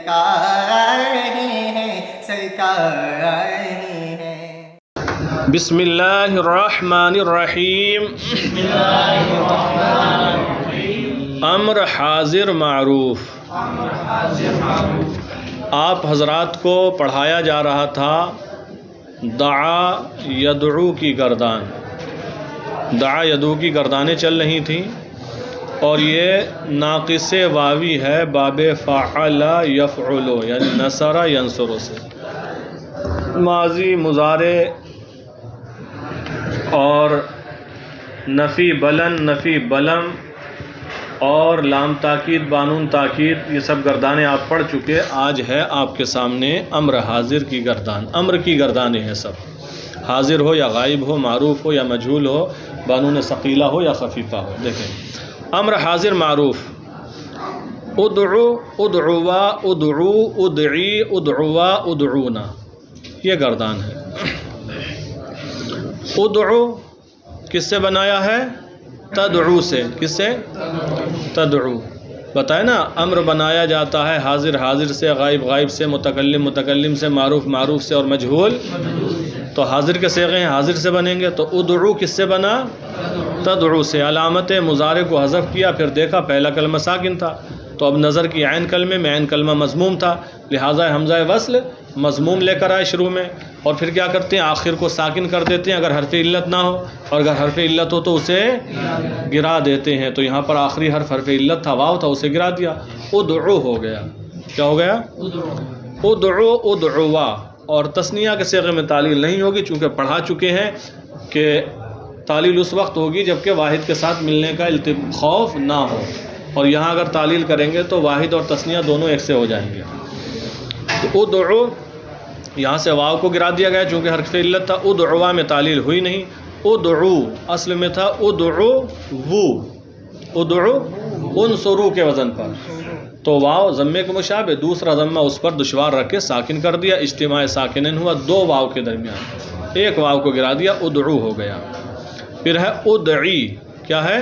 سرکار ہی ہیں، سرکار ہی ہیں۔ بسم اللہ الرحمن الرحیم۔ امر حاضر معروف۔ آپ حضرات کو پڑھایا جا رہا تھا دعا یدعو کی گردان، دعا یدعو کی گردانیں چل رہی تھیں، اور یہ ناقص واوی ہے باب فعل یفعل یعنی نصر ینصر سے، ماضی مضارع اور نفی بلن نفی بلم اور لام تاکید بانون تاکید، یہ سب گردانیں آپ پڑھ چکے۔ آج ہے آپ کے سامنے امر حاضر کی گردان، امر کی گردانیں ہیں سب، حاضر ہو یا غائب ہو، معروف ہو یا مجہول ہو، بانون ثقیلہ ہو یا خفیفہ ہو۔ دیکھیں امر حاضر معروف، ادعو ادعوا ادعو ادعی ادعوا ادعونا، یہ گردان ہے۔ ادعو کس سے بنایا ہے؟ تدعو سے۔ کس سے؟ تدعو۔ بتائے نا امر بنایا جاتا ہے حاضر حاضر سے، غائب غائب سے، متکلم متکلم سے، معروف معروف سے اور مجہول تو حاضر کے صیغے ہیں، حاضر سے بنیں گے۔ تو ادعو کس سے بنا؟ تدعو سے۔ علامت مضارع کو حذف کیا، پھر دیکھا پہلا کلمہ ساکن تھا تو اب نظر کی عین کلمے میں، عین کلمہ مضموم تھا، لہٰذا حمزہ وصل مضموم لے کر آئے شروع میں، اور پھر کیا کرتے ہیں آخر کو ساکن کر دیتے ہیں اگر حرف علت نہ ہو، اور اگر حرف علت ہو تو اسے گرا دیتے ہیں۔ تو یہاں پر آخری حرف علت تھا، واو تھا، اسے گرا دیا، ادعو ہو گیا۔ کیا ہو گیا؟ ادعو ادعوا۔ اور تثنیہ کے صیغے میں تعلیل نہیں ہوگی، چونکہ پڑھا چکے ہیں کہ تعلیل اس وقت ہوگی جبکہ واحد کے ساتھ ملنے کا خوف نہ ہو، اور یہاں اگر تعلیل کریں گے تو واحد اور تثنیہ دونوں ایک سے ہو جائیں گے۔ تو ادعو یہاں سے واو کو گرا دیا گیا چونکہ حرف علت تھا، ادعوا میں تعلیل ہوئی نہیں، ادعو اصل میں تھا ادعو وو، ادعو انصرو کے وزن پر، تو واو ضمے کے مشابہ، دوسرا ضمہ اس پر دشوار رکھ کے ساکن کر دیا، اجتماع ساکنین ہوا دو واو کے درمیان، ایک واو کو گرا دیا، ادعو ہو گیا۔ پھر ہے ادعی، کیا ہے؟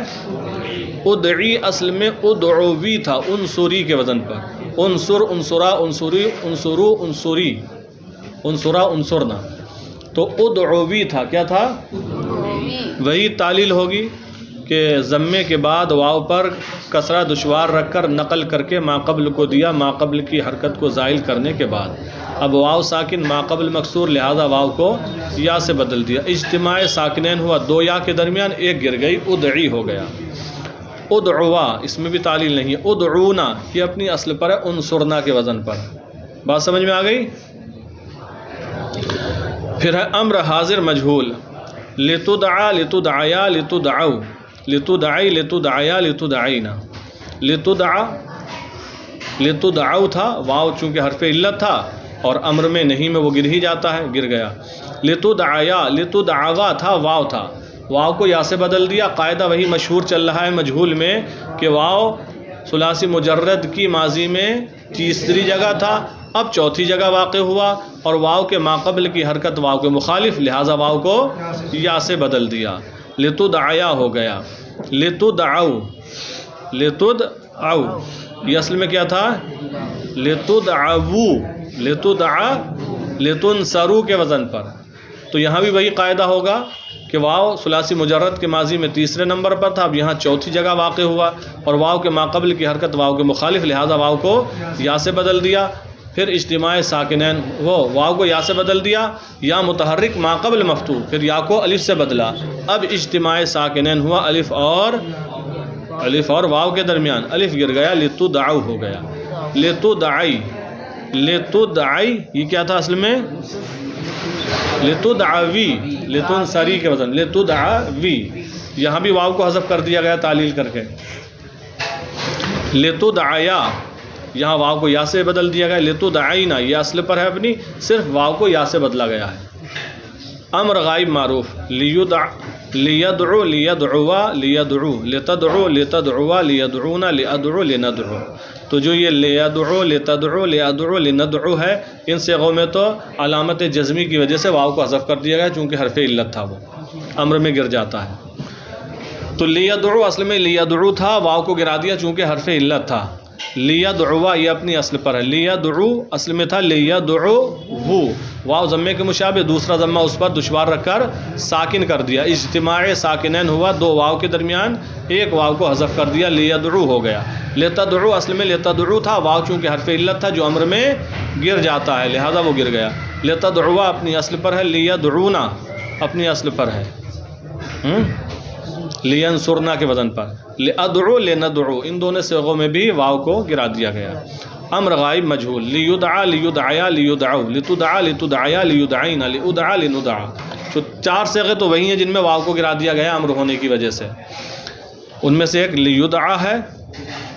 ادعی اصل میں ادعوی تھا، انصری کے وزن پر، انصر انصرا انصری انصرو انصری انصرا انصرنا، تو ادعوی تھا، کیا تھا؟ وہی تعلیل ہوگی کہ ضمے کے بعد واو پر کسرہ دشوار رکھ کر نقل کر کے ما قبل کو دیا، ما قبل کی حرکت کو زائل کرنے کے بعد اب واو ساکن ما قبل مکسور، لہذا واو کو یا سے بدل دیا، اجتماع ساکنین ہوا دو یا کے درمیان، ایک گر گئی، ادعی ہو گیا۔ ادعوا اس میں بھی تعلیل نہیں ہے، ادعونا یہ اپنی اصل پر ہے، انصرنا کے وزن پر۔ بات سمجھ میں آ گئی؟ پھر ہے امر حاضر مجہول، لتدعا لتدعیا لتدعو لتدعی لتدعیا لتدعینا، لتدعا لتدعو تھا، واو چونکہ حرف علت تھا اور امر میں نہیں میں وہ گر ہی جاتا ہے، گر گیا۔ لتدعیا لتدعوا تھا، واو تھا، واو کو یا سے بدل دیا، قاعدہ وہی مشہور چل رہا ہے مجہول میں کہ واو ثلاثی مجرد کی ماضی میں تیسری جگہ تھا، اب چوتھی جگہ واقع ہوا، اور واو کے ماقبل کی حرکت واو کے مخالف، لہٰذا واو کو یا سے بدل دیا، لتدعیا ہو گیا۔ لتدعو لتدعو یہ اصل میں کیا تھا؟ لتدعو لتدعا لتنصرو کے وزن پر، تو یہاں بھی وہی قاعدہ ہوگا کہ واو ثلاثی مجرد کے ماضی میں تیسرے نمبر پر تھا، اب یہاں چوتھی جگہ واقع ہوا، اور واو کے ماقبل کی حرکت واو کے مخالف، لہٰذا واو کو یا سے بدل دیا۔ پھر اجتماع ساکنین، وہ واو کو یا سے بدل دیا، یا متحرک ماقبل مفتوح، پھر یا کو الف سے بدلا، اب اجتماع ساکنین ہوا الف اور واو کے درمیان، الف گر گیا، لتدعو ہو گیا۔ لتدعی لتدعی یہ کیا تھا اصل میں؟ لتدعوی لتنصری کے وزن، لتدعوی، یہاں بھی واو کو حذف کر دیا گیا تعلیل کر کے۔ لتدعیا یہاں واو کو یا سے بدل دیا گیا، لتدعینا یہ اصل پر ہے اپنی، صرف واو کو یا سے بدلا گیا ہے۔ امر غائب معروف، لیدعو لیدعوا لیدعو لتدعو لتدعوا لیدعونا لادعو لندعو، تو جو یہ لیدعو لتدعو لیدعو لندعو ہے، ان صیغوں میں تو علامت جزمی کی وجہ سے واو کو حذف کر دیا گیا چونکہ حرف علت تھا، وہ امر میں گر جاتا ہے۔ تو لیدعو اصل میں لیدعو تھا، واو کو گرا دیا چونکہ حرف علت تھا، لیدعوا یہ اپنی اصل پر ہے، لیدعو اصل میں تھا لیدعو، واو ضمے کے مشابہ، دوسرا ضمہ اس پر دشوار رکھ کر ساکن کر دیا، اجتماع ساکنین ہوا، دو واو کے درمیان ایک واو کو حذف کر دیا، لیدعو ہو گیا۔ لتدعو اصل میں لتدعو تھا، واو چونکہ حرف علت تھا جو امر میں گر جاتا ہے لہذا وہ گر گیا۔ لتدعوا اپنی اصل پر ہے، لیدعونا اپنی اصل پر ہے، لینصرنا کے وزن پر، لادعو لندعو ان دونوں صیغوں میں بھی واو کو گرا دیا گیا۔ امر غائب مجہول، لیدعا لیدعیا لیدعو، لتدعا لتدعیا لیدعینا، لادعا لندعا، تو چار صیغے تو وہی ہیں جن میں واو کو گرا دیا گیا امر ہونے کی وجہ سے، ان میں سے ایک لیدعا ہے،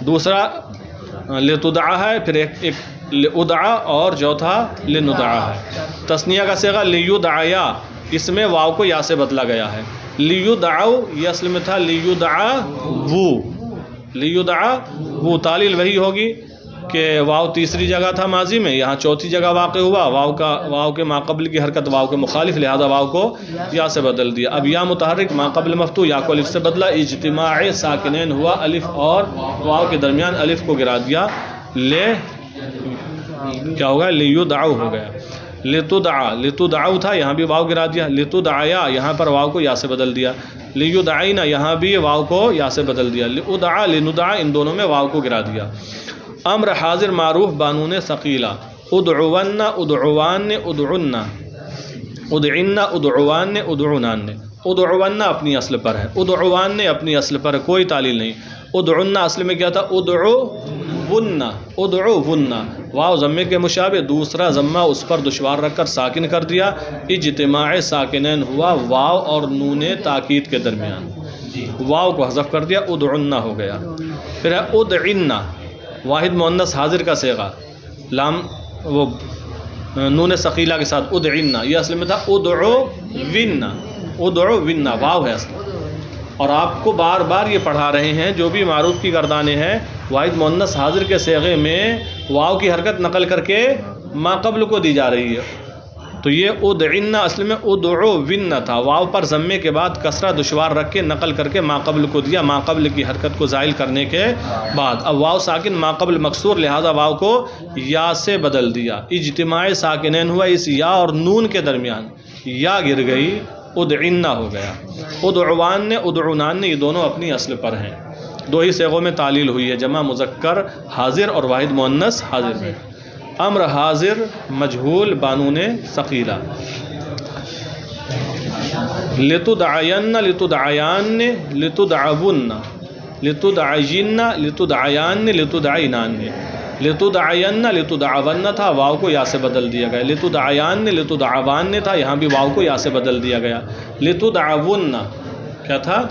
دوسرا لتدعا ہے، پھر ایک لادعا اور چوتھا لندعا ہے۔ تثنیہ کا صیغہ لیدعیا، اس میں واو کو یا سے بدلا گیا ہے۔ لیدعو یہ اصل میں تھا لیدعو، لیدعو تعلیل وہی ہوگی کہ واو تیسری جگہ تھا ماضی میں، یہاں چوتھی جگہ واقع ہوا، واو کے ماقبل کی حرکت واو کے مخالف لہذا واو کو یا سے بدل دیا۔ اب یا متحرک ماقبل مفتوح یا کو الف سے بدلا، اجتماع ساکنین ہوا، الف اور واو کے درمیان الف کو گرا دیا، کیا ہوگا لیدعو ہو گیا۔ لتدعا لتدعو تھا، یہاں بھی واو گرا دیا، لتدعیا یہاں پر واو کو یا سے بدل دیا، لیدعینا یہاں بھی واو کو یا سے بدل دیا، لادعا لندعا ان دونوں میں واو کو گرا دیا۔ امر حاضر معروف بانون ثقیلہ، ادعون ادعوان ادعن، ادعن ادعوان ادعنان، ادعون اپنی اصل پر ہے، ادعوان اپنی اصل پر ہے، کوئی تعلیل نہیں۔ ادعن اصل میں کیا تھا، ادعون، ادعون واو ضمے کے مشابہ، دوسرا ضمہ اس پر دشوار رکھ کر ساکن کر دیا، اجتماع ساکنین ہوا، واو اور نون تاکید کے درمیان، واو کو حذف کر دیا، ادعنا ہو گیا۔ پھر ہے ادعنا، واحد مؤنث حاضر کا صیغہ، لام وہ نون ثقیلہ کے ساتھ، ادعنا یہ اصل میں تھا ادعونا، ادعونا واو ہے اصل، اور آپ کو بار بار یہ پڑھا رہے ہیں جو بھی معروف کی گردانیں ہیں واحد مؤنث حاضر کے صیغے میں واو کی حرکت نقل کر کے ما قبل کو دی جا رہی ہے، تو یہ ادعنا اصل میں ادعونا تھا، واو پر ضمے کے بعد کسرہ دشوار رکھ کے نقل کر کے ما قبل کو دیا، ما قبل کی حرکت کو زائل کرنے کے بعد، اب واو ساکن ما قبل مکسور لہذا واو کو یا سے بدل دیا، اجتماع ساکنین ہوا، اس یا اور نون کے درمیان یا گر گئی، ادعنا ہو گیا۔ ادعوان نے ادعنان نے یہ دونوں اپنی اصل پر ہیں، دو ہی صیغوں میں تعلیل ہوئی ہے، جمع مذکر حاضر اور واحد مؤنث حاضر میں۔ امر حاضر مجہول بانون ثقیلہ، لتدعین لتدعیان لتدعون لتدعین لتدعیان لتدعینان، لتدعین لتدعون تھا، واو کو یا سے بدل دیا گیا، لتدعیان لتدعوان تھا، یہاں بھی واو کو یا سے بدل دیا گیا، لتدعون کیا تھا،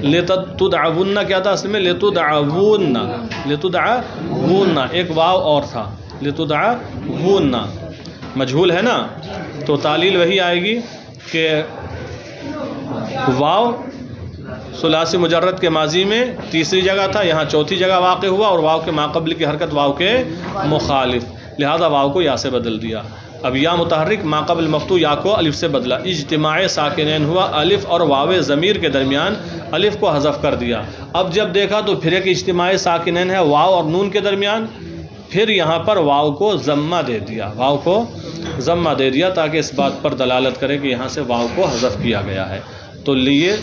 لتدعون کیا تھا اصل میں، لتدعون، لتدعون ایک واو اور تھا، لتدعون مجہول ہے نا، تو تعلیل وہی آئے گی کہ واو ثلاثی مجرد کے ماضی میں تیسری جگہ تھا، یہاں چوتھی جگہ واقع ہوا، اور واو کے ماقبل کی حرکت واو کے مخالف لہذا واو کو یا سے بدل دیا۔ اب یا متحرک ماقبل مفتوح یا کو الف سے بدلا، اجتماع ساکنین ہوا، الف اور واو ضمیر کے درمیان الف کو حذف کر دیا، اب جب دیکھا تو پھر ایک اجتماع ساکنین ہے واو اور نون کے درمیان، پھر یہاں پر واو کو ضمہ دے دیا، واو کو ضمہ دے دیا تاکہ اس بات پر دلالت کرے کہ یہاں سے واو کو حذف کیا گیا ہے، تو لیے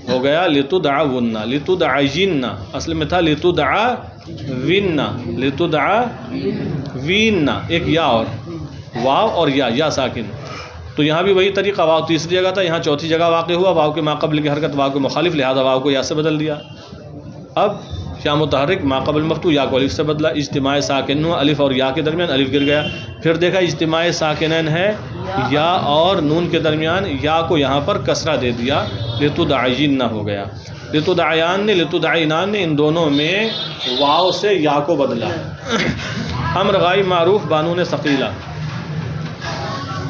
ہو گیا لتدعون، لتدعین اصل میں تھا لتدعوین، لتدعوین ایک یا اور واو اور یا ساکن، تو یہاں بھی وہی طریقہ، واو تیسری جگہ تھا، یہاں چوتھی جگہ واقع ہوا، واو کے ماقبل کی حرکت واو کے مخالف لہذا واو کو یا سے بدل دیا۔ اب یا متحرک ماقبل مفتوح یا کو الف سے بدلا، اجتماع ساکن ہوا، الف اور یا کے درمیان الف گر گیا، پھر دیکھا اجتماع ساکنین ہے یا اور نون کے درمیان، یا کو یہاں پر کسرہ دے دیا، لتدعین ہو گیا، لتدعیان نے لتدعینان نے ان دونوں میں واو سے یا کو بدلا۔ امر غائب معروف بانون ثقیلہ،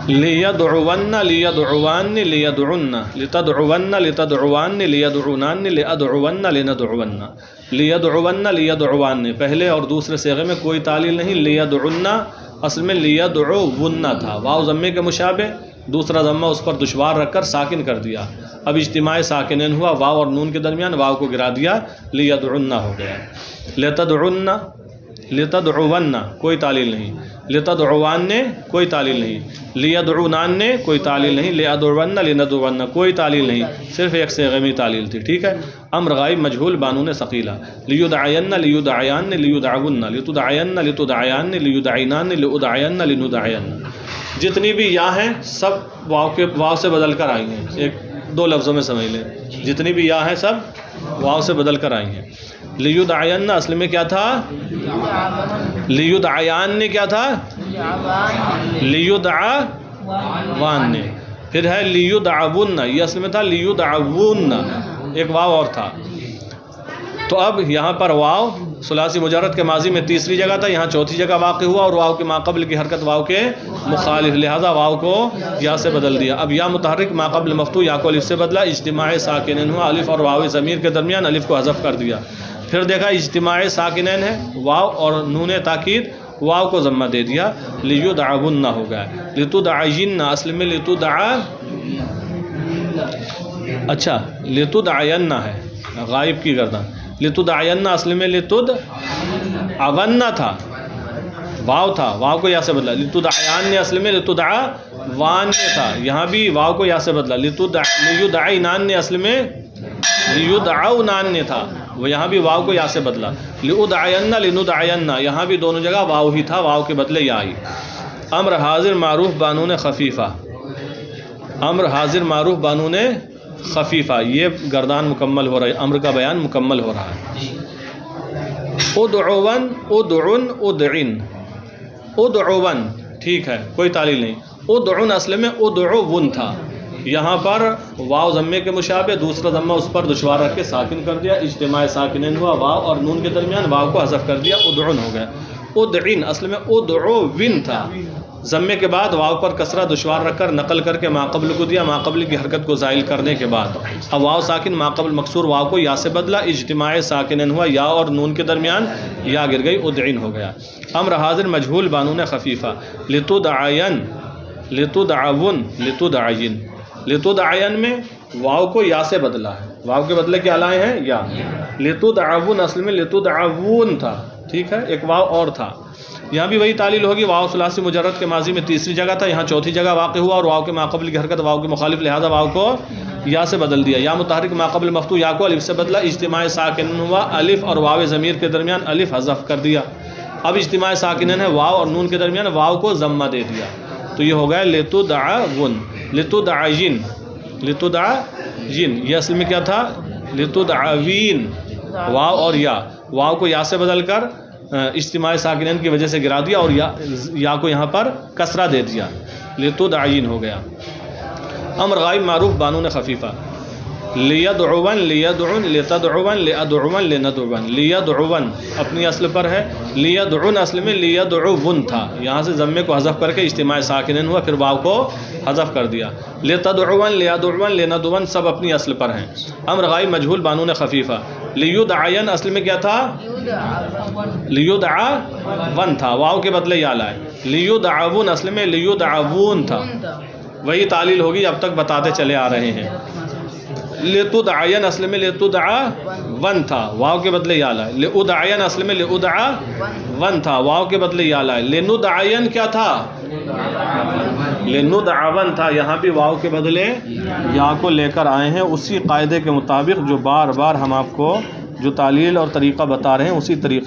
لیدعون لیدعوان لیدعن، لتدعون لتدعوان لیدعونان، لادعون لندعون، لیدعون لیدعوان پہلے اور دوسرے صیغے میں کوئی تعلیل نہیں، لیدعن اصل میں لیدعون تھا، واو ضمے کے مشابہ، دوسرا ضمہ اس پر دشوار رکھ کر ساکن کر دیا، اب اجتماع ساکنین ہوا، واو اور نون کے درمیان، واو کو گرا دیا، لیدعن ہو گیا، لتدعن، لتدعون کوئی تعلیل نہیں، لتدعوان نے کوئی تعلیل نہیں، لیدعونان نے کوئی تعلیل نہیں، لیدعون لندعون کوئی تعلیل نہیں، صرف ایک صیغے میں تعلیل تھی، ٹھیک ہے۔ امر غائب مجہول بانون ثقیلہ، لیدعین لیدعیان لیدعون، لتدعین لتدعیان لیدعینان لادعین لندعین، جتنی بھی یا ہیں سب واو سے بدل کر آئی ہیں، ایک دو لفظوں میں سمجھ لیں، جتنی بھی یا ہیں سب واو سے بدل کر آئی ہیں۔ لیدعین اصل میں کیا تھا؟ لیدعیان نے کیا تھا؟ لیدعوان نے، پھر ہے لیدعون، یہ اصل میں تھا لیدعون، ایک واو اور تھا۔ تو اب یہاں پر واو ثلاثی مجرد کے ماضی میں تیسری جگہ تھا، یہاں چوتھی جگہ واقع ہوا، اور واو کے ماقبل کی حرکت واو کے مخالف، لہذا واو کو یا سے بدل دیا۔ اب یا متحرک ماقبل مفتوح یا کو الف سے بدلا، اجتماع ساکنین ہوا، الف اور واو ضمیر کے درمیان الف کو حذف کر دیا۔ پھر دیکھا اجتماع ساکنین ہے، واو اور نون تاکید، واو کو ضمہ دے دیا، لیدعون ہو گیا، لتدعین اصل میں لتدع، اچھا لتدعین ہے غائب کی گردان، لتدعین اصل میں لتدعون تھا، واو تھا، واو کو یا سے بدلا، لتدعیان نے اصل میں لتدعوان نے تھا، یہاں بھی واو کو یا سے بدلا، لیدعینان نے اصل میں لیدعونان نے تھا، وہ یہاں بھی واو کو یا سے بدلا، لادعین لندعین، یہاں بھی دونوں جگہ واو ہی تھا، واو کے بدلے یا آئی۔ امر حاضر معروف بانون خفیفہ، امر حاضر معروف بانون خفیفہ، یہ گردان مکمل ہو رہا ہے، امر کا بیان مکمل ہو رہا ہے۔ ادعون ادعن ادعن، ادعون ٹھیک ہے کوئی تعلیل نہیں، ادعن اصل میں ادعون تھا، یہاں پر واو ضمے کے مشابہ، دوسرا ضمہ اس پر دشوار رکھ کے ساکن کر دیا، اجتماع ساکنین ہوا، واو اور نون کے درمیان واو کو حذف کر دیا، ادعن ہو گیا۔ ادعن اصل میں ادعوین تھا، ضمے کے بعد واو پر کسرہ دشوار رکھ کر نقل کر کے ماقبل کو دیا، ماقبل کی حرکت کو زائل کرنے کے بعد اب واو ساکن ماقبل مکسور واو کو یا سے بدلا، اجتماع ساکنین ہوا، یا اور نون کے درمیان یا گر گئی، ادعن ہو گیا۔ امر حاضر مجہول بانون خفیفہ، لتدعین لتدعون لتدعین، لتدعین میں واو کو یا سے بدلا ہے، واو کے بدلے کیا لائے ہیں؟ یا۔ لتدعون اصل میں لتدعون تھا، ٹھیک ہے ایک واو اور تھا، یہاں بھی وہی تعلیل ہوگی، واو ثلاثی مجرد کے ماضی میں تیسری جگہ تھا، یہاں چوتھی جگہ واقع ہوا، اور واو کے ماقبل کی حرکت واو کے مخالف، لہذا واو کو یا سے بدل دیا۔ یا متحرک ماقبل مفتوح یا کو الف سے بدلا، اجتماع ساکن ہوا، الف اور واو ضمیر کے درمیان الف حذف کر دیا۔ اب اجتماع ساکنین ہے، واو اور نون کے درمیان واو کو ضمہ دے دیا، تو یہ ہو گیا لتدعون، لتدعین لتدعین، یہ اصل میں کیا تھا؟ لتدعوین، واو اور یا، واو کو یا سے بدل کر اجتماع ساکنین کی وجہ سے گرا دیا، اور یا کو یہاں پر کسرہ دے دیا، لتدعین ہو گیا۔ امر غائب معروف بانون خفیفہ، لیدعون لیدعن لتدعون لادعون لندعون، لیدعون اپنی اصل پر ہے، لیدعن اصل میں لیدعون تھا، یہاں سے ضمے کو حذف کر کے اجتماع ساکنین ہوا، پھر واو کو حذف کر دیا، لتدعون لیدعون لندعون سب اپنی اصل پر ہیں۔ امر غائب مجہول بانون خفیفہ، لیدعین اصل میں کیا تھا؟ لیدعون تھا، واو کے بدلے یا لائے، لیدعون اصل میں لیدعون تھا، وہی تعلیل ہوگی اب تک بتاتے چلے آ رہے ہیں۔ لتدعین اصل میں لتدعون تھا، واو کے بدلے یا لائے، لادعین اصل میں لادعون تھا، واو کے بدلے یا لائے، لندعین کیا تھا؟ لندعون تھا، یہاں بھی واو کے بدلے یا کو لے کر آئے ہیں، اسی قاعدے کے مطابق جو بار بار ہم آپ کو جو تعلیل اور طریقہ بتا رہے ہیں اسی طریقے